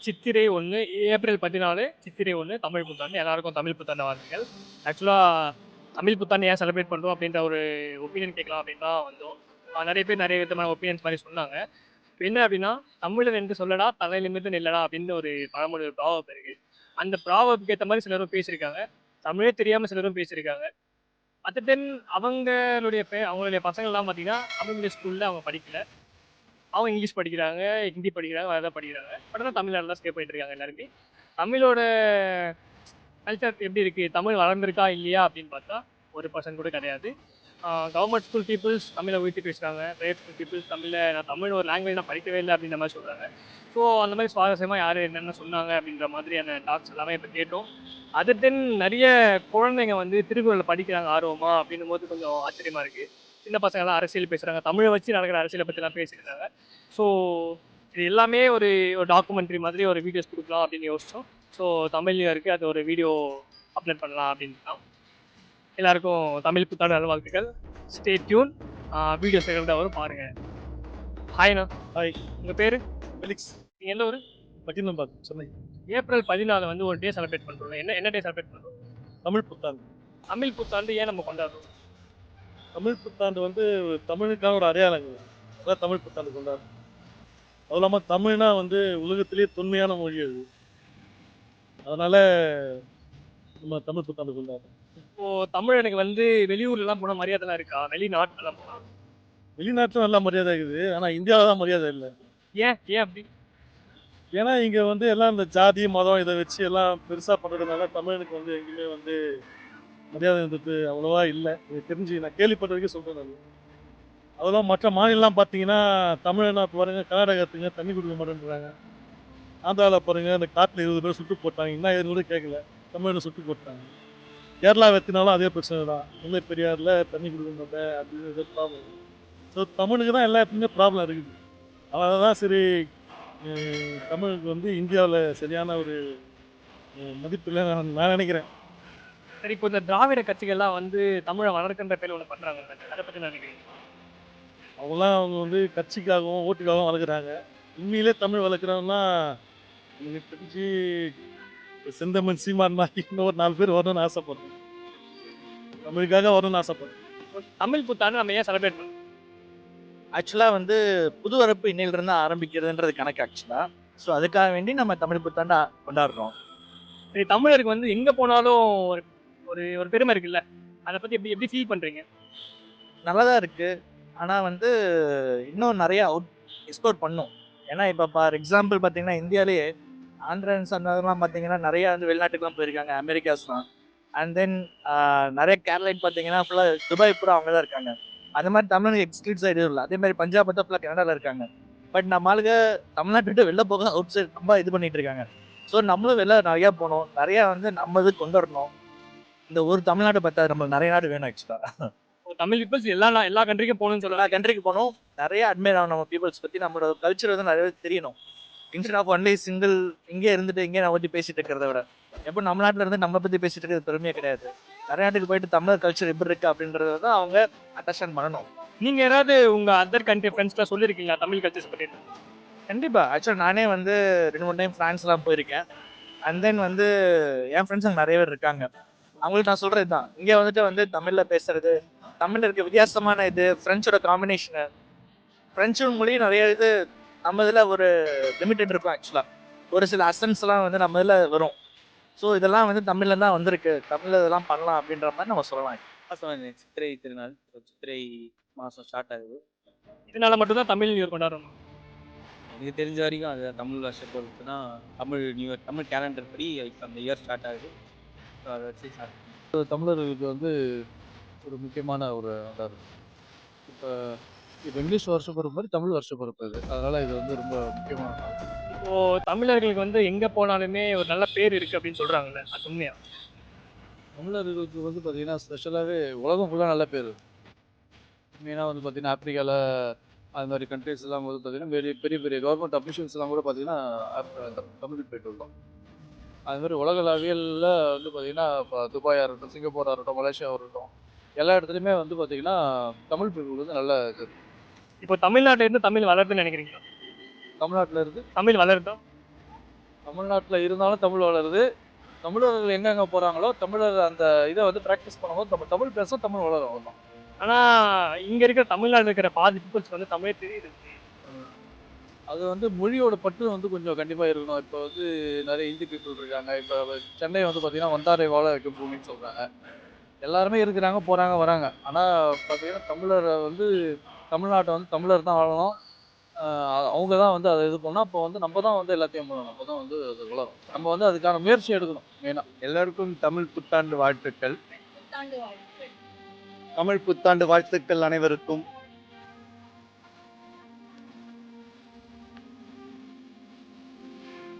சித்திரை 1 April 14 சித்திரை 1 தமிழ் புத்தாண்டு. எல்லாருக்கும் தமிழ் புத்தாண்டு வாழ்த்துக்கள். ஆக்சுவலாக தமிழ் புத்தாண்டு ஏன் செலிப்ரேட் பண்ணுறோம் அப்படின்ற ஒரு ஒப்பீனியன் கேட்கலாம் அப்படின்னு தான் வந்தோம். நிறைய பேர் நிறைய விதமான ஒப்பீனியன்ஸ் மாதிரி சொன்னாங்க. இப்போ என்ன அப்படின்னா, தமிழன் என்று சொல்லடா தலை நிமிர்ந்து நில்லடா அப்படின்னு ஒரு பழமொழி ப்ராவப் இருக்குது. அந்த ப்ராவப்க்கு ஏற்ற மாதிரி சிலரும் பேசியிருக்காங்க. தமிழே தெரியாமல் சிலரும் பேசியிருக்காங்க. அட் தென் அவங்களுடைய பசங்கள்லாம் பார்த்தீங்கன்னா தமிழ் மீடியம் ஸ்கூலில் அவங்க படிக்கல. அவங்க இங்கிலீஷ் படிக்கிறாங்க, ஹிந்தி படிக்கிறாங்க, வேறு ஏதாவது படிக்கிறாங்க. பட் ஆனால் தமிழ்நாடு தான் ஸ்டே பண்ணிட்டு இருக்காங்க எல்லாருமே. தமிழோட கல்ச்சர் எப்படி இருக்குது, தமிழ் வளர்ந்துருக்கா இல்லையா அப்படின்னு பார்த்தா 1% கூட கிடையாது. கவர்மெண்ட் ஸ்கூல் பீப்புள்ஸ் தமிழை ஊற்றிட்டு வச்சுருக்காங்க. ப்ரைவேட் ஸ்கூல் பீப்புள்ஸ் நான் தமிழ் ஒரு லாங்குவேஜ் நான் படிக்கவே இல்லை அப்படின்ற மாதிரி சொல்கிறாங்க. ஸோ அந்த மாதிரி சுவாரஸ்யமாக யார் என்னென்ன சொன்னாங்க அப்படின்ற மாதிரியான டாக்ஸ் எல்லாமே இப்போ கேட்டோம். அதர் தென் நிறைய குழந்தைங்க திருக்குறளை படிக்கிறாங்க ஆர்வமாக அப்படின்னும் போது கொஞ்சம் ஆச்சரியமாக இருக்குது. சின்ன பசங்கள்லாம் அரசியல் பேசுகிறாங்க, தமிழை வச்சு நடக்கிற அரசியலை பற்றிலாம் பேசியிருக்காங்க. ஸோ இது எல்லாமே ஒரு டாக்குமெண்ட்ரி மாதிரி ஒரு வீடியோஸ் கொடுக்கலாம் அப்படின்னு யோசித்தோம். ஸோ தமிழ்லையும் இருக்குது, அது ஒரு வீடியோ அப்லோட் பண்ணலாம் அப்படின்னு தான். எல்லாருக்கும் தமிழ் புத்தாண்டு நல்வாழ்த்துக்கள். Stay tune. வீடியோஸ் ரெகுலராக வரும், பாருங்கள். ஹாய்ண்ணா. ஹாய், உங்கள் பேர்? ஃபெலிக்ஸ். நீங்கள் எந்த ஊர்? பட்டினம்பாக், சென்னை. ஏப்ரல் 14 ஒரு டே செலிப்ரேட் பண்ணுறோம். என்ன டே செலிப்ரேட் பண்ணுறோம்? தமிழ் புத்தாண்டு. தமிழ் புத்தாண்டு ஏன் நம்ம கொண்டாடுறோம்? தமிழ் புத்தாண்டு தமிழுக்கான ஒரு அடையாளங்கள். அதான் தமிழ் புத்தாண்டு கொண்டாடுறோம். அதுவும் இல்லாமல் தமிழ்னா உலகத்திலேயே தொன்மையான மொழி அது. அதனால நம்ம தமிழ் புத்தாண்டு கொண்டாடுறோம். இப்போது தமிழனுக்கு வெளியூர்லாம் போனால் மரியாதைலாம் இருக்கா? வெளிநாட்டுலாம் போனால்? வெளிநாட்டில் நல்லா மரியாதை இருக்குது, ஆனால் இந்தியாவில் தான் மரியாதை இல்லை. ஏன் அப்படி? ஏன்னா இங்கே எல்லாம் இந்த ஜாதி மதம் இதை வச்சு எல்லாம் பெருசாக பண்ணுறதுனால தமிழனுக்கு எங்கேயுமே மரியாதை அவ்வளோவா இல்லை. எனக்கு தெரிஞ்சு நான் கேள்விப்பட்ட வரைக்கும் சொல்கிறேன். நான் அதெல்லாம் மற்ற மாநிலம் பார்த்தீங்கன்னா தமிழ்னா பாருங்க, கர்நாடகத்துங்க தண்ணி கொடுக்க மாட்டேன்றாங்க. ஆந்திராவில் பாருங்க, இந்த காட்டில் 20 பேர் சுட்டு போட்டாங்க, இன்னும் எதுவும் கூட கேட்கல, தமிழனை சுட்டு போட்டாங்க. கேரளா வெத்தினாலும் அதே பிரச்சனை தான், முல்லை பெரியாரில் தண்ணி கொடுக்க மாட்டேன் அப்படின்னு ஏதோ ப்ராப்ளம். ஸோ தமிழுக்கு தான் எல்லா இடத்துலையுமே ப்ராப்ளம் இருக்குது. அதனால தான் சரி, தமிழுக்கு இந்தியாவில் சரியான ஒரு மதிப்பு இல்லை நான் நினைக்கிறேன். சரி, இப்போ இந்த திராவிட கட்சிகள்லாம் தமிழை வளர்க்கின்ற பேர் ஒன்று பண்ணுறாங்க, அதை பற்றி நினைக்கிறீங்க? அவங்க கட்சிக்காகவும் ஓட்டுக்காகவும் வளர்க்குறாங்க. உண்மையிலே தமிழ் வளர்க்குறவங்கன்னா எனக்கு தெரிஞ்சு செந்தமன் சீமான் மாதிரி இன்னும் ஒரு 4 பேர் வரணும்னு ஆசைப்படுறேன். தமிழுக்காக வரணும்னு ஆசைப்படுறேன். தமிழ் புத்தாண்டு நம்ம ஏன் செலிப்ரேட் பண்ணுறோம்? ஆக்சுவலாக புதுவரப்பு இன்னையிலிருந்து ஆரம்பிக்கிறதுன்றது கணக்கு ஆக்சுவலாக. ஸோ அதுக்காக வேண்டி நம்ம தமிழ் புத்தாண்டை கொண்டாடுறோம். சரி, தமிழருக்கு எங்கே போனாலும் ஒரு ஒரு பெருமை இருக்குல்ல, அதை பற்றி எப்படி எப்படி ஃபீல் பண்ணுறீங்க? நல்லா தான் இருக்குது, ஆனால் இன்னும் நிறையா எக்ஸ்ப்ளோர் பண்ணும். ஏன்னா இப்போ ஃபார் எக்ஸாம்பிள் பார்த்தீங்கன்னா, இந்தியாவிலேயே ஆந்திரன்ஸ் அந்த மாதிரிலாம் பார்த்தீங்கன்னா நிறையா வெளிநாட்டுக்குலாம் போயிருக்காங்க, அமெரிக்காஸ்லாம். அண்ட் தென் நிறைய கேரளைட் பார்த்தீங்கன்னா ஃபுல்லாக துபாய் பூரா அவங்க தான் இருக்காங்க. அந்த மாதிரி தமிழ்நாடு எக்ஸ்க்ளூசிவ் எதுவும் இல்லை. அதே மாதிரி பஞ்சாப் பார்த்தா ஃபுல்லாக கனடாவில் இருக்காங்க. பட் நம்ம ஆளுங்க தமிழ்நாட்டை விட்டு வெளில போக அவுட் சைட் ரொம்ப இது பண்ணிட்டு இருக்காங்க. ஸோ நம்மளும் வெளில நிறையா போகணும், நிறையா நம்ம இது கொண்டு வரணும். இந்த ஒரு தமிழ்நாட்டை பார்த்தா நம்ம நிறைய நாடு வேணும் ஆக்சுவலாக. தமிழ் பீப்புள்ஸ் எல்லா கண்ட்ரிக்கும் போகணும்னு சொல்லலாம். எல்லா கண்ட்ரிக்கு போகணும், நிறைய அட்மையர் ஆகணும் நம்ம பீப்புள்ஸ் பற்றி, நம்மளோட கல்ச்சர் நிறைய தெரியணும். இன்ஸ்டெட் ஆஃப் ஒன்லி சிங்கிள் இங்கே இருந்துட்டு இங்கே நான் பற்றி பேசிட்டு இருக்கிறத விட, எப்போ நம்ம நாட்டில் இருந்து நம்மளை பற்றி பேசிட்டு இருக்கிறது பெருமையாக கிடையாது. நிறைய நாட்டுக்கு போயிட்டு தமிழர் கல்ச்சர் எப்படி இருக்குது அப்படின்றத தான் அவங்க அண்டர்ஸ்டாண்ட் பண்ணணும். நீங்கள் ஏதாவது உங்கள் அதர் கண்ட்ரி ஃப்ரெண்ட்ஸ்லாம் சொல்லியிருக்கீங்களா தமிழ் கல்ச்சர்ஸ் பற்றி? கண்டிப்பாக. ஆக்சுவலாக நானே 2-3 டைம் ஃப்ரான்ஸ்லாம் போயிருக்கேன். அண்ட் தென் என் ஃப்ரெண்ட்ஸ் அங்கே நிறைய பேர் இருக்காங்க. அவங்களுக்கு நான் சொல்கிறது தான், இங்கே தமிழில் பேசுறது, தமிழில் இருக்க வித்தியாசமான இது, ஃப்ரெஞ்சோட காம்பினேஷனு, ஃப்ரெஞ்சு மொழி நிறைய இது நம்ம இதில் ஒரு லிமிட்டட் இருக்கும் ஆக்சுவலாக. ஒரு சில அசன்ஸ்லாம் நம்ம இதில் வரும். ஸோ இதெல்லாம் தமிழில் தான் வந்திருக்கு, தமிழில் இதெல்லாம் பண்ணலாம் அப்படின்ற மாதிரி நம்ம சொல்லலாம். சித்திரை திருநாள், சித்திரை மாதம் ஸ்டார்ட் ஆகுது. இதனால மட்டும்தான் தமிழ் நியூ இயர் கொண்டாடணும். எனக்கு தெரிஞ்ச வரைக்கும் அது தமிழ் வருஷம் பொறுத்து தான் Tamil new year, Tamil calendar படி அந்த இயர் ஸ்டார்ட் ஆகுது. ஸோ அதை வச்சு ஸ்டார்ட். தமிழர்களுக்கு ஒரு முக்கியமான ஒரு அதாவது இப்போ இங்கிலீஷ் வருஷம் பிறப்பு மாதிரி தமிழ் வருஷம் பிறப்பு இது. அதனால இது ரொம்ப முக்கியமான நாள். இப்போது தமிழர்களுக்கு எங்கே போனாலுமே ஒரு நல்ல பேர் இருக்குது அப்படின்னு சொல்கிறாங்கல்ல, அது உண்மையா? தமிழர்களுக்கு பார்த்தீங்கன்னா ஸ்பெஷலாகவே உலகம் ஃபுல்லாக நல்ல பேர். மெயினாக பார்த்தீங்கன்னா ஆப்பிரிக்காவில் அது மாதிரி கண்ட்ரிஸ் எல்லாம் பார்த்தீங்கன்னா பெரிய பெரிய கவர்மெண்ட் அஃபிஷியல்ஸ் எல்லாம் கூட பார்த்தீங்கன்னா தமிழுக்கு போயிட்டு இருக்கோம். அது மாதிரி உலகளாவியலில் பார்த்தீங்கன்னா இப்போ துபாயாக இருக்கட்டும், சிங்கப்பூராக இருக்கட்டும், மலேசியாவாக இருக்கட்டும், எல்லா இடத்துலையுமே பார்த்தீங்கன்னா தமிழ் பீப்புள் நல்ல இது. இப்போ தமிழ்நாட்டில் இருந்து தமிழ் வளருதுன்னு நினைக்கிறீங்களா? தமிழ்நாட்டில் இருந்து தமிழ் வளருதா? தமிழ்நாட்டில் இருந்தாலும் தமிழ் வளருது. தமிழர்கள் எங்கெங்கே போகிறாங்களோ தமிழர் அந்த இதை வந்து ப்ராக்டிஸ் பண்ணும்போது நம்ம தமிழ் பேச தமிழ் வளரும் அவ்வளோதான். ஆனா இங்க இருக்கிற தமிழ்நாடுல இருக்கிற பாதி பீப்புள்ஸ் வந்து தமிழே தெரியுது. அது வந்து மொழியோட பற்று வந்து கொஞ்சம் கண்டிப்பாக இருக்கணும். இப்போ வந்து நிறைய இந்தி பீப்புள் இருக்காங்க. இப்போ சென்னை வந்து பார்த்தீங்கன்னா வந்தாரை வாழ வைக்க பூமின்னு சொல்கிறாங்க. எல்லாருமே இருக்கிறாங்க, போகிறாங்க, வராங்க. ஆனால் பார்த்தீங்கன்னா தமிழரை வந்து தமிழ்நாட்டை வந்து தமிழர் தான் ஆளணும். அவங்க தான் வந்து அதை இது பண்ணால் அப்போ வந்து நம்ம தான் வந்து எல்லாத்தையும் பண்ணணும். அப்போ தான் வந்து அது வளரும். நம்ம வந்து அதுக்கான முயற்சி எடுக்கணும் மெயினாக. எல்லாருக்கும் தமிழ் புத்தாண்டு வாழ்த்துக்கள். தமிழ் புத்தாண்டு வாழ்த்துக்கள் அனைவருக்கும்.